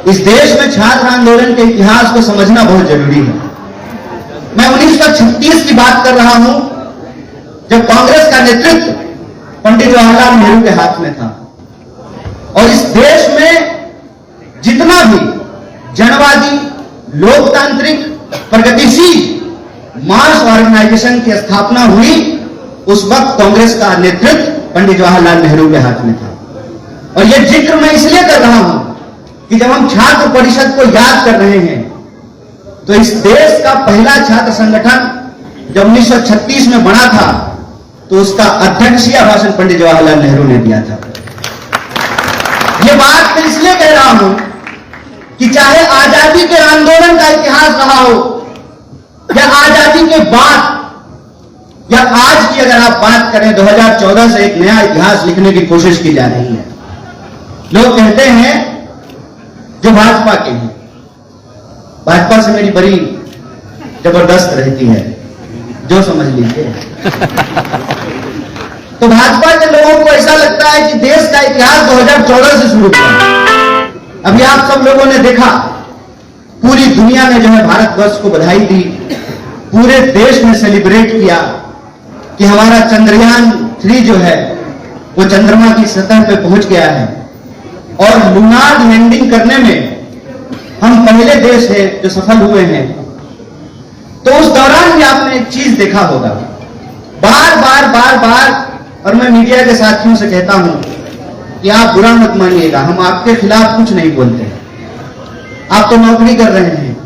इस देश में छात्र आंदोलन के इतिहास को समझना बहुत जरूरी है। मैं 1936 की बात कर रहा हूं, जब कांग्रेस का नेतृत्व पंडित जवाहरलाल नेहरू के हाथ में था और इस देश में जितना भी जनवादी, लोकतांत्रिक, प्रगतिशील मास ऑर्गेनाइजेशन की स्थापना हुई, उस वक्त कांग्रेस का नेतृत्व पंडित जवाहरलाल नेहरू के हाथ में था। और यह जिक्र मैं इसलिए कर रहा हूं कि जब हम छात्र परिषद को याद कर रहे हैं, तो इस देश का पहला छात्र संगठन जब 1936 में बना था, तो उसका अध्यक्षीय भाषण पंडित जवाहरलाल नेहरू ने दिया था। यह बात मैं इसलिए कह रहा हूं कि चाहे आजादी के आंदोलन का इतिहास रहा हो, या आजादी के बाद, या आज की अगर आप बात करें, 2014 से एक नया इतिहास लिखने की कोशिश की जा रही है। लोग कहते हैं जो भाजपा के हैं, भाजपा से मेरी बड़ी जबरदस्त रहती है, जो समझ लीजिए। तो भाजपा के लोगों को ऐसा लगता है कि देश का इतिहास 2014 से शुरू हुआ। अभी आप सब लोगों ने देखा, पूरी दुनिया ने जो है भारतवर्ष को बधाई दी, पूरे देश ने सेलिब्रेट किया कि हमारा चंद्रयान 3 जो है वो चंद्रमा की सतह पे पहुंच गया है और लूनार लैंडिंग करने में हम पहले देश है जो सफल हुए हैं। तो उस दौरान भी आपने एक चीज देखा होगा, बार बार, और मैं मीडिया के साथियों से कहता हूं कि आप बुरा मत मानिएगा, हम आपके खिलाफ कुछ नहीं बोलते, आप तो नौकरी कर रहे हैं,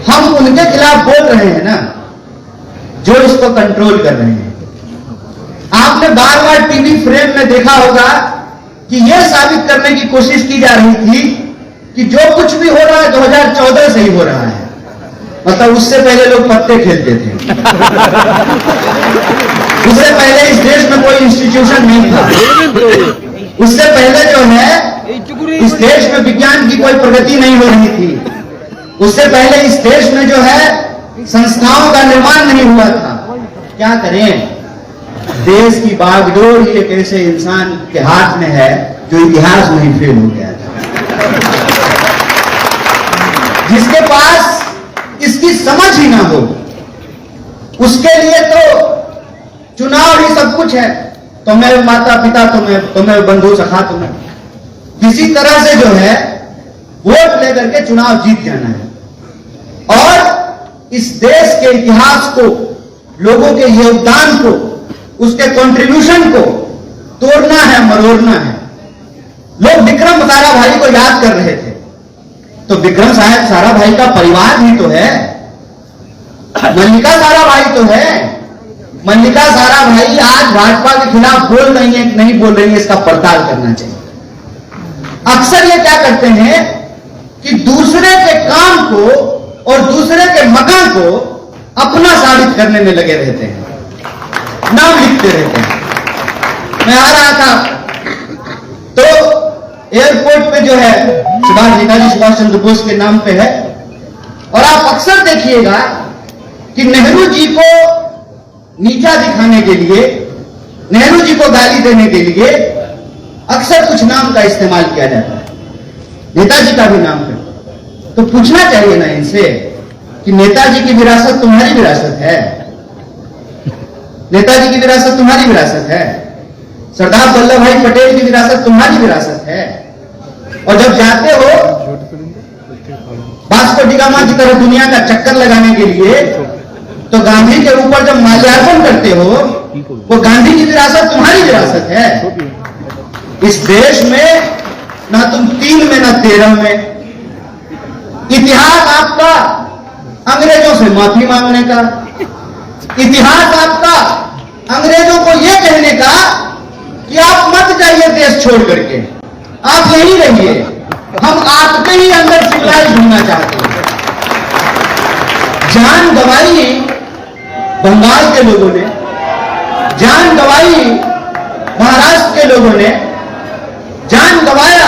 हम उनके खिलाफ बोल रहे हैं ना जो इसको कंट्रोल कर रहे हैं। आपने बार बार टीवी फ्रेम में देखा होगा कि यह साबित करने की कोशिश की जा रही थी कि जो कुछ भी हो रहा है 2014 से ही हो रहा है। मतलब उससे पहले लोग पत्ते खेलते थे, उससे पहले इस देश में कोई इंस्टीट्यूशन नहीं था, उससे पहले जो है इस देश में विज्ञान की कोई प्रगति नहीं हो रही थी, उससे पहले इस देश में जो है संस्थाओं का निर्माण नहीं हुआ था। क्या करें, देश की बागडोर ही एक ऐसे इंसान के हाथ में है जो इतिहास में ही फेल हो गया था, जिसके पास इसकी समझ ही ना हो। उसके लिए तो चुनाव ही सब कुछ है, तुम्हें माता पिता, तुम्हें बंधु सखा, तुम्हें किसी तरह से जो है वोट लेकर के चुनाव जीत जाना है और इस देश के इतिहास को, लोगों के योगदान को, उसके कंट्रीब्यूशन को तोड़ना है, मरोड़ना है। लोग विक्रम साराभाई को याद कर रहे थे, तो विक्रम साराभाई का परिवार ही तो है, मल्लिका साराभाई तो है। मल्लिका साराभाई आज भाजपा के खिलाफ बोल रही है कि नहीं बोल रही है, इसका पड़ताल करना चाहिए। अक्सर ये क्या करते हैं कि दूसरे के काम को और दूसरे के मकान को अपना साबित करने में लगे रहते हैं, नाम लिखते रहते हैं। मैं आ रहा था तो एयरपोर्ट पे जो है नेताजी सुभाष चंद्र बोस के नाम पे है, और आप अक्सर देखिएगा कि नेहरू जी को नीचा दिखाने के लिए, नेहरू जी को गाली देने के लिए अक्सर कुछ नाम का इस्तेमाल किया जाता है, नेताजी का भी नाम है। तो पूछना चाहिए ना इनसे कि नेताजी की विरासत तुम्हारी विरासत है, नेताजी की विरासत तुम्हारी विरासत है, सरदार वल्लभ भाई पटेल की विरासत तुम्हारी विरासत है। और जब जाते हो वास्को डी गामा की तरह दुनिया का चक्कर लगाने के लिए, तो गांधी के ऊपर जब माल्यार्पण करते हो, वो गांधी की विरासत तुम्हारी विरासत है। इस देश में ना तुम 3 में ना 13 में, इतिहास आपका अंग्रेजों से माफी मांगने का, इतिहास आपका अंग्रेजों को यह कहने का कि आप मत जाइए देश छोड़ करके, आप यहीं रहिए, हम आपके ही अंदर सिविलाइज होना चाहते हैं। जान गंवाई बंगाल के लोगों ने, जान गंवाई महाराष्ट्र के लोगों ने, जान गंवाया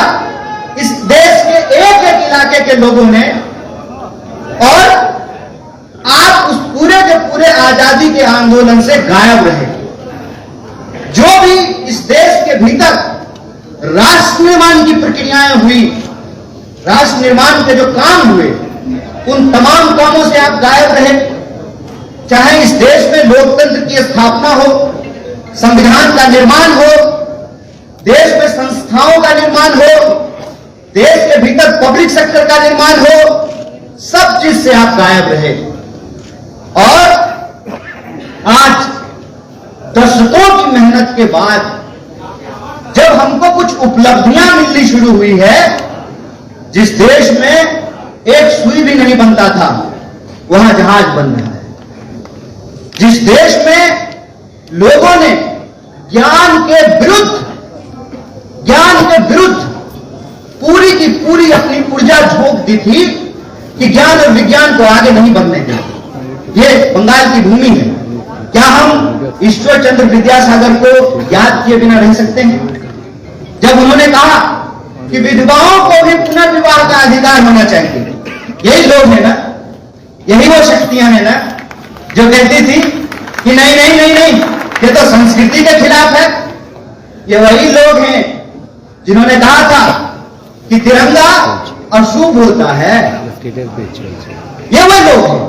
इस देश के एक एक इलाके के लोगों ने, और आप उस पूरे के पूरे आजादी के आंदोलन से गायब रहे। जो भी इस देश के भीतर राष्ट्र निर्माण की प्रक्रियाएं हुई, राष्ट्र निर्माण के जो काम हुए उन तमाम कामों से आप गायब रहे। चाहे इस देश में लोकतंत्र की स्थापना हो, संविधान का निर्माण हो, देश में संस्थाओं का निर्माण हो, देश के भीतर पब्लिक सेक्टर का निर्माण हो, सब चीज से आप गायब रहे। और आज दशकों की मेहनत के बाद जब हमको कुछ उपलब्धियां मिलनी शुरू हुई है, जिस देश में एक सुई भी नहीं बनता था वहां जहाज बन रहा है, जिस देश में लोगों ने ज्ञान के विरुद्ध पूरी की पूरी अपनी ऊर्जा झोंक दी थी कि ज्ञान और विज्ञान को आगे नहीं बढ़ने दें। ये बंगाल की भूमि है। क्या हम ईश्वर चंद्र विद्यासागर को याद किए बिना रह सकते हैं? जब उन्होंने कहा कि विधवाओं को भी पुनर्विवाह का अधिकार होना चाहिए, यही लोग हैं ना, यही वो शक्तियां हैं ना जो कहती थी कि नहीं नहीं नहीं नहीं, ये तो संस्कृति के खिलाफ है। ये वही लोग हैं जिन्होंने कहा था कि तिरंगा अशुभ होता है। ये वही लोग हैं,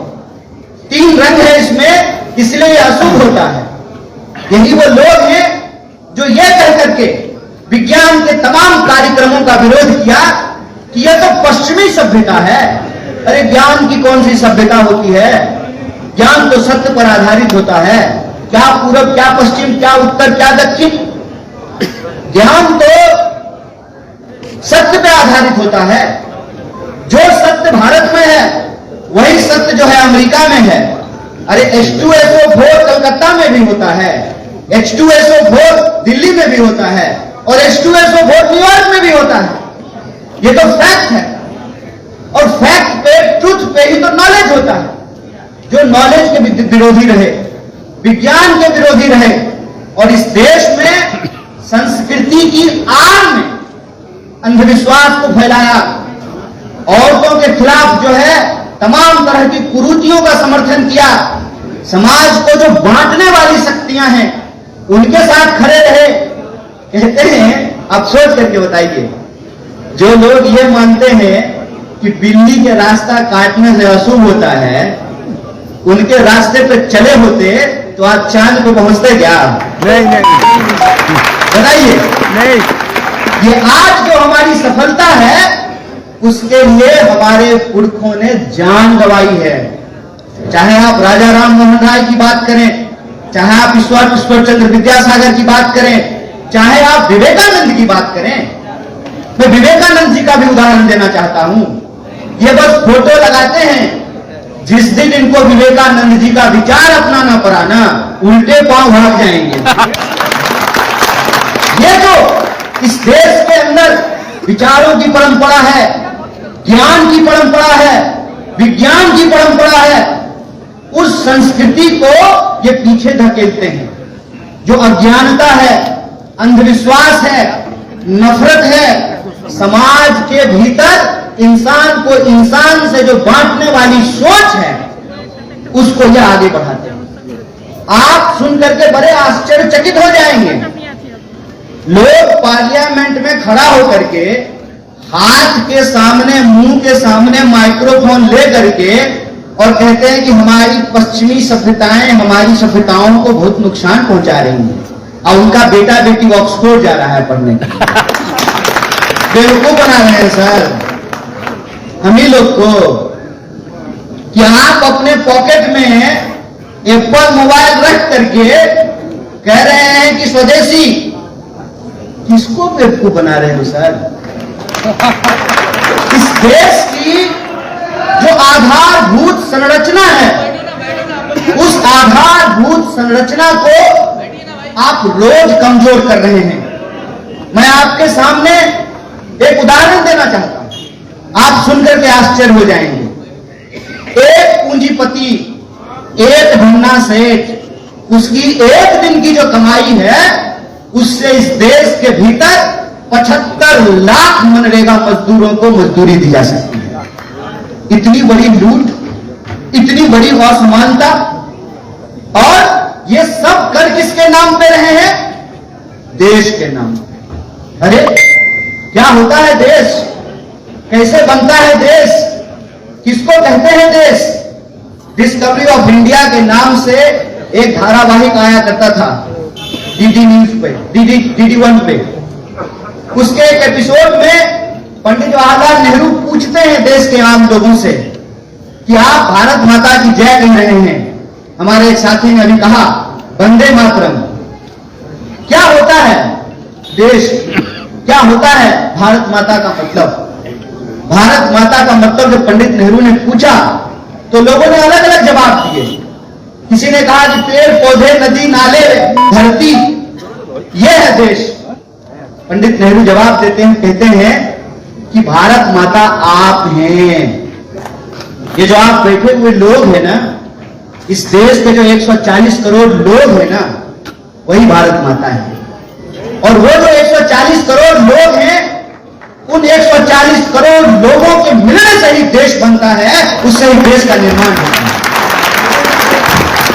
3 रंग है इसमें, इसलिए अशुभ होता है। यही वो लोग हैं जो ये कह करके विज्ञान के तमाम कार्यक्रमों का विरोध किया कि यह तो पश्चिमी सभ्यता है। अरे ज्ञान की कौन सी सभ्यता होती है? ज्ञान तो सत्य पर आधारित होता है। क्या पूरब, क्या पश्चिम, क्या उत्तर, क्या दक्षिण? ज्ञान तो सत्य पे आधारित होता है। जो सत्य भारत में है वही सत्य जो है अमेरिका में है। अरे H2SO4 कलकत्ता में भी होता है, H2SO4 दिल्ली में भी होता है और H2SO4 न्यूयॉर्क में भी होता है। ये तो फैक्ट है। और फैक्ट पे, ट्रुथ पे ही तो नॉलेज होता है। जो नॉलेज के विरोधी रहे, विज्ञान के विरोधी रहे और इस देश में संस्कृति की आड़ में अंधविश्वास को फैलाया, औरतों के खिलाफ जो है तमाम तरह की कुरीतियों का समर्थन किया, समाज को जो बांटने वाली शक्तियां हैं उनके साथ खड़े रहे। कहते हैं, आप सोच करके बताइए, जो लोग ये मानते हैं कि बिल्ली के रास्ता काटने से अशुभ होता है, उनके रास्ते पे चले होते तो आज चांद पे पहुंचते क्या? नहीं बताइए। नहीं, ये आज जो हमारी सफलता है उसके लिए हमारे पुरखों ने जान गंवाई है। चाहे आप राजा राम मोहन राय की बात करें, चाहे आप ईश्वर चंद्र विद्यासागर की बात करें, चाहे आप विवेकानंद की बात करें। मैं विवेकानंद जी का भी उदाहरण देना चाहता हूं। ये बस फोटो लगाते हैं, जिस दिन इनको विवेकानंद जी का विचार अपनाना पड़ा ना, उल्टे पांव भाग जाएंगे। ये जो इस देश के अंदर विचारों की परंपरा है, ज्ञान की परंपरा है, विज्ञान की परंपरा है, उस संस्कृति को ये पीछे धकेलते हैं। जो अज्ञानता है, अंधविश्वास है, नफरत है, समाज के भीतर इंसान को इंसान से जो बांटने वाली सोच है, उसको ये आगे बढ़ाते हैं। आप सुन करके बड़े आश्चर्यचकित हो जाएंगे। लोग पार्लियामेंट में खड़ा होकर के हाथ के सामने, मुंह के सामने माइक्रोफोन ले करके और कहते हैं कि हमारी पश्चिमी सभ्यताएं हमारी सभ्यताओं को बहुत नुकसान पहुंचा रही हैं और उनका बेटा बेटी ऑक्सफोर्ड जा रहा है पढ़ने के लिए। बेवकूफ बना रहे हैं सर हम ही लोग को कि आप अपने पॉकेट में एप्पल मोबाइल रख करके कह रहे हैं कि स्वदेशी। किसको बेवकूफ बना रहे हो सर? इस देश की जो आधारभूत संरचना है, उस आधारभूत संरचना को आप रोज कमजोर कर रहे हैं। मैं आपके सामने एक उदाहरण देना चाहता हूं, आप सुनकर के आश्चर्य हो जाएंगे। एक पूंजीपति, एक धन्ना सेठ, उसकी एक दिन की जो कमाई है उससे इस देश के भीतर 75 लाख मनरेगा मजदूरों को मजदूरी दी जा सकती है। इतनी बड़ी लूट, इतनी बड़ी असमानता, और ये सब कर किसके नाम पे रहे हैं? देश के नाम पे। अरे क्या होता है देश, कैसे बना को कहते हैं देश। डिस्कवरी ऑफ इंडिया के नाम से एक धारावाहिक आया करता था डीडी न्यूज पे, डीडी 1 पे। उसके एक एपिसोड में पंडित जवाहरलाल नेहरू पूछते हैं देश के आम लोगों से कि आप भारत माता की जय कह रहे हैं, हमारे एक साथी ने अभी कहा वंदे मातरम, क्या होता है देश, क्या होता है भारत माता का मतलब? भारत माता का मतलब जब पंडित नेहरू ने पूछा तो लोगों ने अलग अलग जवाब दिए। किसी ने कहा कि पेड़ पौधे, नदी नाले, धरती, यह है देश। पंडित नेहरू जवाब देते हैं, कहते हैं कि भारत माता आप हैं। ये जो आप बैठे हुए लोग हैं ना, इस देश के जो 140 करोड़ लोग हैं ना, वही भारत माता है। और वो जो 140 करोड़ लोग हैं, उन 140 करोड़ लोगों के मिलने से ही देश बनता है, उससे ही देश का निर्माण होता है।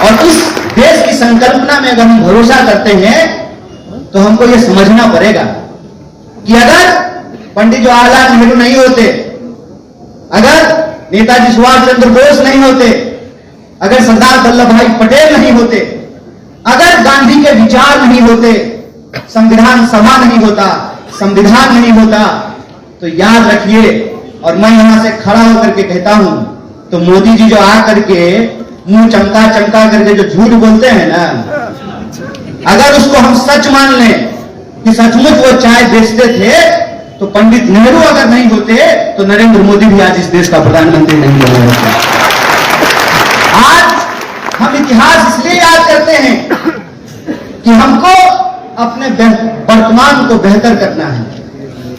और इस देश की संकल्पना में अगर हम भरोसा करते हैं तो हमको यह समझना पड़ेगा कि अगर पंडित जवाहरलाल नेहरू नहीं होते, अगर नेताजी सुभाष चंद्र बोस नहीं होते, अगर सरदार वल्लभ भाई पटेल नहीं होते, अगर गांधी के विचार नहीं होते, संविधान सभा नहीं होता, संविधान नहीं होता, तो याद रखिए, और मैं यहां से खड़ा होकर के कहता हूं, तो मोदी जी जो आकर के मुंह चमका चमका करके जो झूठ बोलते हैं ना, अगर उसको हम सच मान लें कि सचमुच वो चाय बेचते थे, तो पंडित नेहरू अगर नहीं होते तो नरेंद्र मोदी भी आज इस देश का प्रधानमंत्री नहीं होता। आज हम इतिहास इसलिए याद करते हैं कि हमको अपने वर्तमान को बेहतर करना है,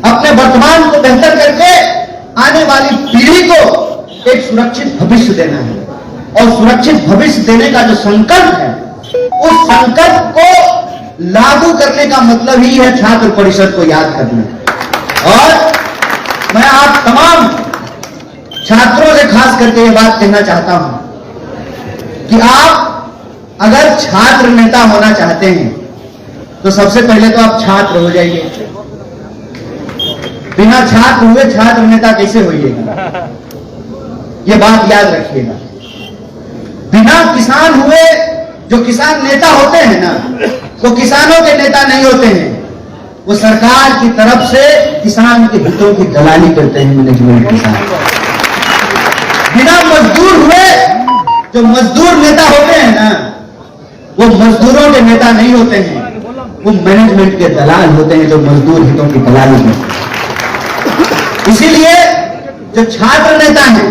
अपने वर्तमान को बेहतर करके आने वाली पीढ़ी को एक सुरक्षित भविष्य देना है। और सुरक्षित भविष्य देने का जो संकल्प है, उस संकल्प को लागू करने का मतलब ही है छात्र परिषद को याद करना। और मैं आप तमाम छात्रों से खास करके ये बात कहना चाहता हूं कि आप अगर छात्र नेता होना चाहते हैं तो सबसे पहले तो आप छात्र हो जाइए। बिना छात्र हुए छात्र नेता कैसे होइएगा, ये बात याद रखिएगा। बिना किसान हुए जो किसान नेता होते हैं ना, वो किसानों के नेता नहीं होते हैं, वो सरकार की तरफ से किसान के हितों की दलाली करते हैं मैनेजमेंट के साथ। बिना मजदूर हुए जो मजदूर नेता होते हैं ना, वो मजदूरों के नेता नहीं होते हैं, वो मैनेजमेंट के दलाल होते हैं जो मजदूर हितों की दलाली करते हैं। इसीलिए जो छात्र नेता हैं,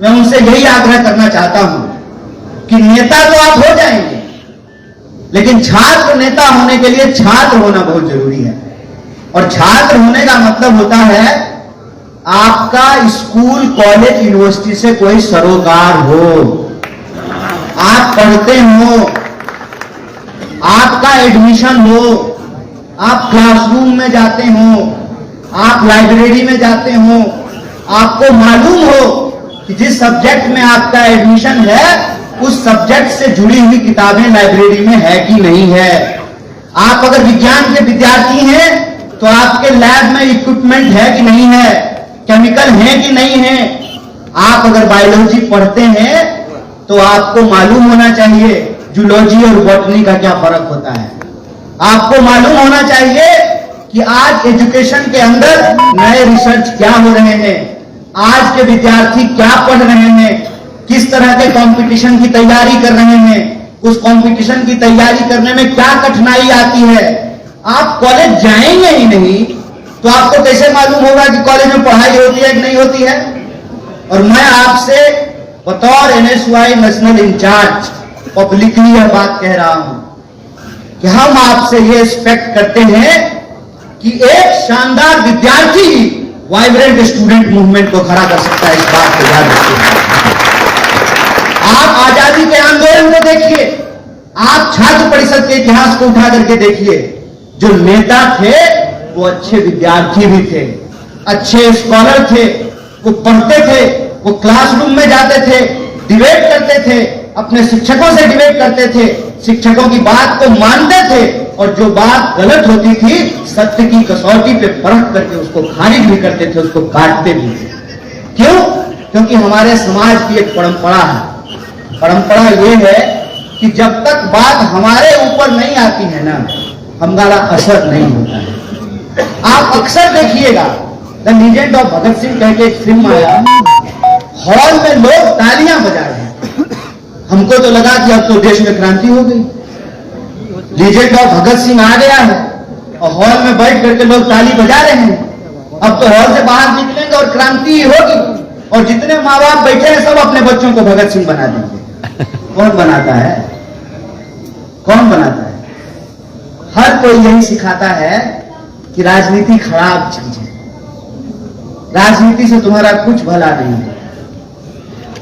मैं उनसे यही आग्रह करना चाहता हूं कि नेता तो आप हो जाएंगे, लेकिन छात्र नेता होने के लिए छात्र होना बहुत जरूरी है। और छात्र होने का मतलब होता है आपका स्कूल, कॉलेज, यूनिवर्सिटी से कोई सरोकार हो, आप पढ़ते हो, आपका एडमिशन हो, आप क्लासरूम में जाते हो, आप लाइब्रेरी में जाते हो, आपको मालूम हो कि जिस सब्जेक्ट में आपका एडमिशन है उस सब्जेक्ट से जुड़ी हुई किताबें लाइब्रेरी में है कि नहीं है। आप अगर विज्ञान के विद्यार्थी हैं तो आपके लैब में इक्विपमेंट है कि नहीं है, केमिकल है कि नहीं है। आप अगर बायोलॉजी पढ़ते हैं तो आपको मालूम होना चाहिए जूलॉजी और बॉटनी का क्या फर्क होता है। आपको मालूम होना चाहिए कि आज एजुकेशन के अंदर नए रिसर्च क्या हो रहे हैं, आज के विद्यार्थी क्या पढ़ रहे हैं, किस तरह के कंपटीशन की तैयारी कर रहे हैं, उस कंपटीशन की तैयारी करने में क्या कठिनाई आती है। आप कॉलेज जाएंगे ही नहीं तो आपको कैसे मालूम होगा कि कॉलेज में पढ़ाई होती है कि नहीं होती है। और मैं आपसे बतौर NSY नेशनल इंचार्ज पब्लिकली यह बात कह रहा हूं कि हम आपसे यह एक्सपेक्ट करते हैं कि एक शानदार विद्यार्थी ही वाइब्रेंट स्टूडेंट मूवमेंट को खड़ा कर सकता है। इस बात को याद रखिए। आप आजादी के आंदोलन को देखिए, आप छात्र परिषद के इतिहास को उठा करके देखिए, जो नेता थे वो अच्छे विद्यार्थी भी थे, अच्छे स्कॉलर थे, वो पढ़ते थे, वो क्लासरूम में जाते थे, डिबेट करते थे, अपने शिक्षकों से डिबेट करते थे, शिक्षकों की बात को मानते थे, और जो बात गलत होती थी सत्य की कसौटी पे परख करके उसको खारिज भी करते थे, उसको काटते भी थे। क्यों? क्योंकि हमारे समाज की एक परंपरा है। परंपरा ये है कि जब तक बात हमारे ऊपर नहीं आती है ना, हमारा असर नहीं होता है। आप अक्सर देखिएगा, the legend of Bhagat Singh कह के एक फिल्म आया, हॉल में लोग तालियां बजा रहे हैं। हमको तो लगा कि अब तो देश में क्रांति हो गई, लीजेंड ऑफ भगत सिंह आ गया है और हॉल में बैठ करके लोग ताली बजा रहे हैं। अब तो हॉल से बाहर निकलेंगे और क्रांति होगी, और जितने माँ बाप बैठे हैं सब अपने बच्चों को भगत सिंह बना देंगे। कौन बनाता है? कौन बनाता है? हर कोई यही सिखाता है कि राजनीति खराब चीज है, राजनीति से तुम्हारा कुछ भला नहीं है।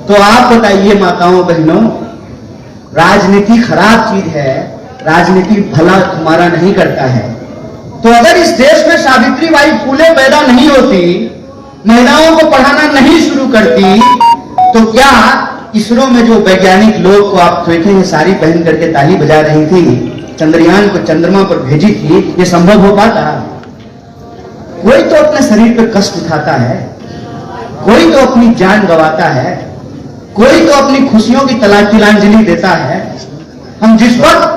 तो आप बताइए माताओं बहनों, राजनीति खराब चीज है, राजनीति भला तुम्हारा नहीं करता है। तो अगर इस देश में सावित्रीबाई फुले पैदा नहीं होती, महिलाओं को पढ़ाना नहीं शुरू करती, तो क्या इसरो में जो वैज्ञानिक लोग को आप देखेंगे साड़ी पहन करके ताली बजा रही थी, चंद्रयान को चंद्रमा पर भेजी थी, ये संभव हो पाता? कोई तो अपने शरीर पे कष्ट उठाता है, कोई तो अपनी जान गंवाता है, कोई तो अपनी खुशियों की तिलांजलि देता है। हम जिस वक्त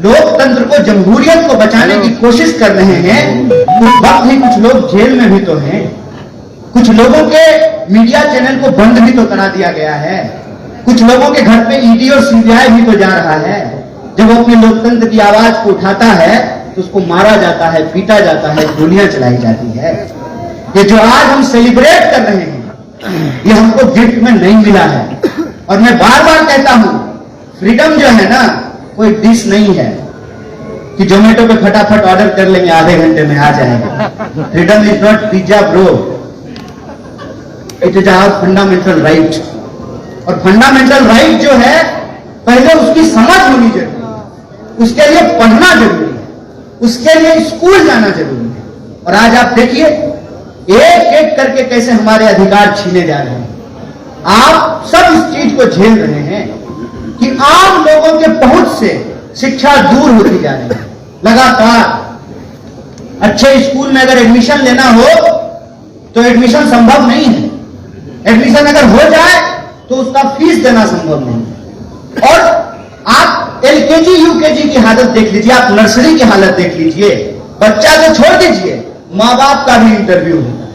लोकतंत्र को, जमहूरियत को बचाने की कोशिश कर रहे हैं, उस वक्त ही कुछ लोग जेल में भी तो हैं, कुछ लोगों के मीडिया चैनल को बंद भी तो करा दिया गया है, कुछ लोगों के घर पे ईडी और सीबीआई भी तो जा रहा है। जब वो अपने लोकतंत्र की आवाज को उठाता है तो उसको मारा जाता है, पीटा जाता है, गोलियां चलाई जाती है। ये जो आज हम सेलिब्रेट कर रहे हैं, ये हमको गिफ्ट में नहीं मिला है। और मैं बार बार कहता हूं, फ्रीडम जो है ना, कोई डिश नहीं है कि जोमेटो पे फटाफट ऑर्डर कर लेंगे, आधे घंटे में आ जाएगा। Freedom is not pizza bro, it is our fundamental right. और फंडामेंटल राइट जो है, पहले उसकी समझ होनी जरूरी है, उसके लिए पढ़ना जरूरी है, उसके लिए स्कूल जाना जरूरी है। और आज आप देखिए एक एक करके कैसे हमारे अधिकार छीने जा रहे हैं। आप सब इस चीज को झेल रहे हैं कि आम लोगों के पहुंच से शिक्षा दूर होती जा रही है लगातार। अच्छे स्कूल में अगर एडमिशन लेना हो तो एडमिशन संभव नहीं है, एडमिशन अगर हो जाए तो उसका फीस देना संभव नहीं है। और आप एलकेजी यूकेजी की हालत देख लीजिए, आप नर्सरी की हालत देख लीजिए, बच्चा तो छोड़ दीजिए, मां बाप का भी इंटरव्यू होता है,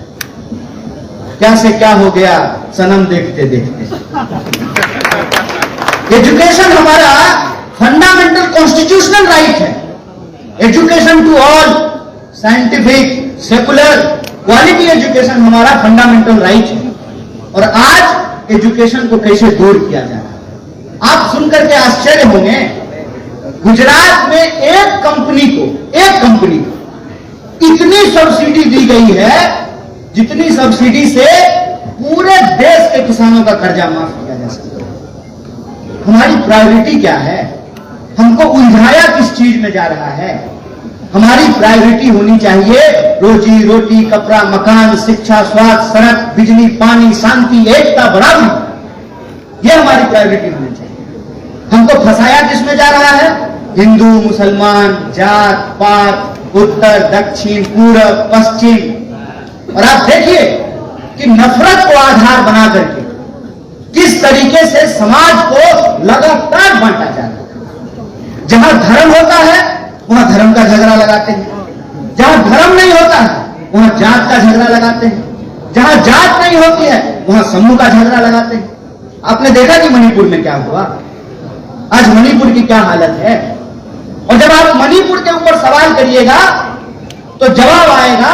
क्या से क्या हो गया सनम देखते देखते। एजुकेशन हमारा फंडामेंटल कॉन्स्टिट्यूशनल राइट है। Education to all, scientific, secular, quality education हमारा फंडामेंटल राइट है। और आज एजुकेशन को कैसे दूर किया जा रहा है, आप सुनकर के आश्चर्य होंगे। गुजरात में एक कंपनी को इतनी सब्सिडी दी गई है जितनी सब्सिडी से पूरे देश के किसानों का कर्जा माफ किया जा सकता है। हमारी प्रायोरिटी क्या है? हमको उलझाया किस चीज में जा रहा है? हमारी प्रायोरिटी होनी चाहिए रोजी रोटी, कपड़ा, मकान, शिक्षा, स्वास्थ्य, सड़क, बिजली, पानी, शांति, एकता, बराबरी। ये हमारी प्रायोरिटी होनी चाहिए। हमको फंसाया किसमें जा रहा है? हिंदू, मुसलमान, जात पात, उत्तर दक्षिण, पूरब पश्चिम। और आप देखिए कि नफरत को आधार बना करके किस तरीके से समाज को लगातार बांटा जा रहा है। जहां धर्म होता है वहां धर्म का झगड़ा लगाते हैं, जहां धर्म नहीं होता है वहां जात का झगड़ा लगाते हैं, जहां जात नहीं होती है वहां समूह का झगड़ा लगाते हैं। आपने देखा कि मणिपुर में क्या हुआ, आज मणिपुर की क्या हालत है। और जब आप मणिपुर के ऊपर सवाल करिएगा तो जवाब आएगा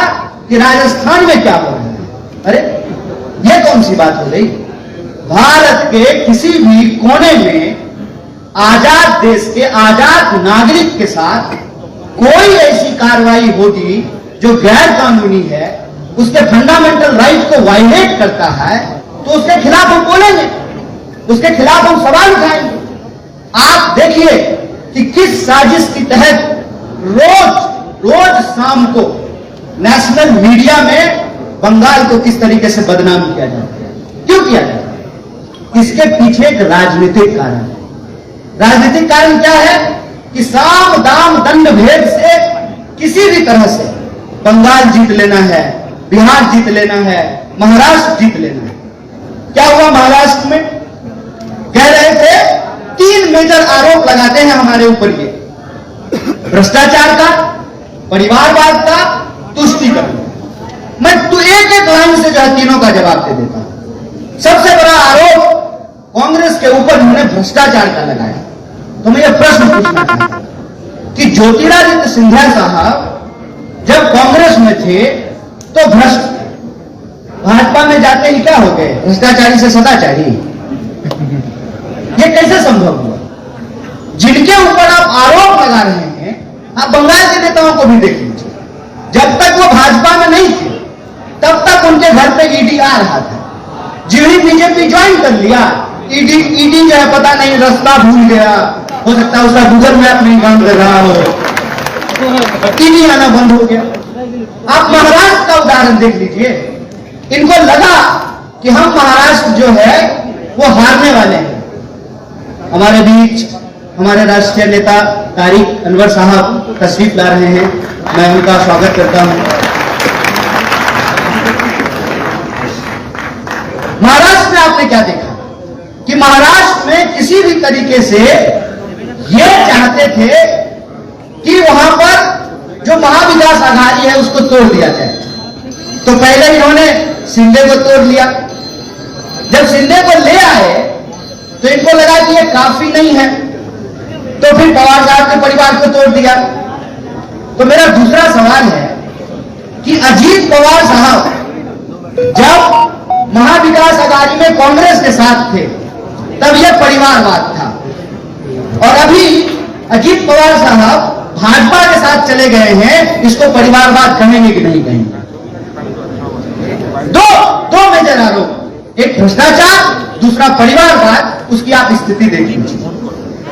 कि राजस्थान में क्या हो रहा है। अरे ये कौन सी बात हो गई? भारत के किसी भी कोने में आजाद देश के आजाद नागरिक के साथ कोई ऐसी कार्रवाई होगी जो गैर कानूनी है, उसके फंडामेंटल राइट को वायलेट करता है, तो उसके खिलाफ हम बोलेंगे, उसके खिलाफ हम सवाल उठाएंगे। आप देखिए कि किस साजिश के तहत रोज शाम को नेशनल मीडिया में बंगाल को किस तरीके से बदनाम किया जाता है। क्यों किया जाता है? इसके पीछे एक राजनीतिक कारण है। राजनीतिक कारण क्या है कि साम दाम दंड भेद से किसी भी तरह से बंगाल जीत लेना है, बिहार जीत लेना है, महाराष्ट्र जीत लेना है। क्या हुआ महाराष्ट्र में? कह रहे थे 3 मेजर आरोप लगाते हैं हमारे ऊपर, ये भ्रष्टाचार का, परिवारवाद का, तुष्टीकरण। मैं तो एक एक लाइन से जो है तीनों का जवाब दे देता हूं। सबसे बड़ा आरोप कांग्रेस के ऊपर उन्होंने भ्रष्टाचार का लगाया। तो मैं ये प्रश्न पूछना चाहता हूं कि ज्योतिरादित्य सिंधिया साहब जब कांग्रेस में थे तो भ्रष्ट थे, भाजपा में जाते ही क्या हो गए? भ्रष्टाचारी से सदाचारी। ये कैसे संभव हुआ? जिनके ऊपर आप आरोप लगा रहे हैं, आप बंगाल के नेताओं को भी देख लीजिए, जब तक वो भाजपा में नहीं थे तब तक उनके घर पे ईडी आ रहा था। जिन्हें बीजेपी ज्वाइन कर लिया, ईडी जो है पता नहीं रास्ता भूल गया, हो सकता है उसका गूगल मैप नहीं काम कर रहा हो, ईडी आना बंद हो गया। आप महाराष्ट्र का उदाहरण देख लीजिए। इनको लगा कि हम महाराष्ट्र जो है वो हारने वाले हैं। हमारे बीच हमारे राष्ट्रीय नेता तारिक अनवर साहब तशरीफ ला रहे हैं, मैं उनका स्वागत करता हूं। महाराष्ट्र में आपने क्या देखा कि महाराष्ट्र में किसी भी तरीके से ये चाहते थे कि वहां पर जो महाविकास आघाड़ी है उसको तोड़ दिया जाए। तो पहले इन्होंने शिंदे को तोड़ लिया। जब शिंदे को ले आए तो इनको लगा कि ये काफी नहीं है, तो फिर पवार साहब के परिवार को तोड़ दिया। तो मेरा दूसरा सवाल है कि अजीत पवार साहब जब महाविकास आघाड़ी में कांग्रेस के साथ थे तब यह परिवारवाद था, और अभी अजीत पवार साहब भाजपा के साथ चले गए हैं, इसको परिवारवाद कहेंगे कि नहीं कहेंगे? दो मेजर आरोप, एक भ्रष्टाचार, दूसरा परिवारवाद। उसकी आप स्थिति देख लीजिए।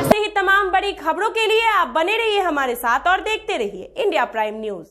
ऐसे ही तमाम बड़ी खबरों के लिए आप बने रहिए हमारे साथ और देखते रहिए इंडिया प्राइम न्यूज।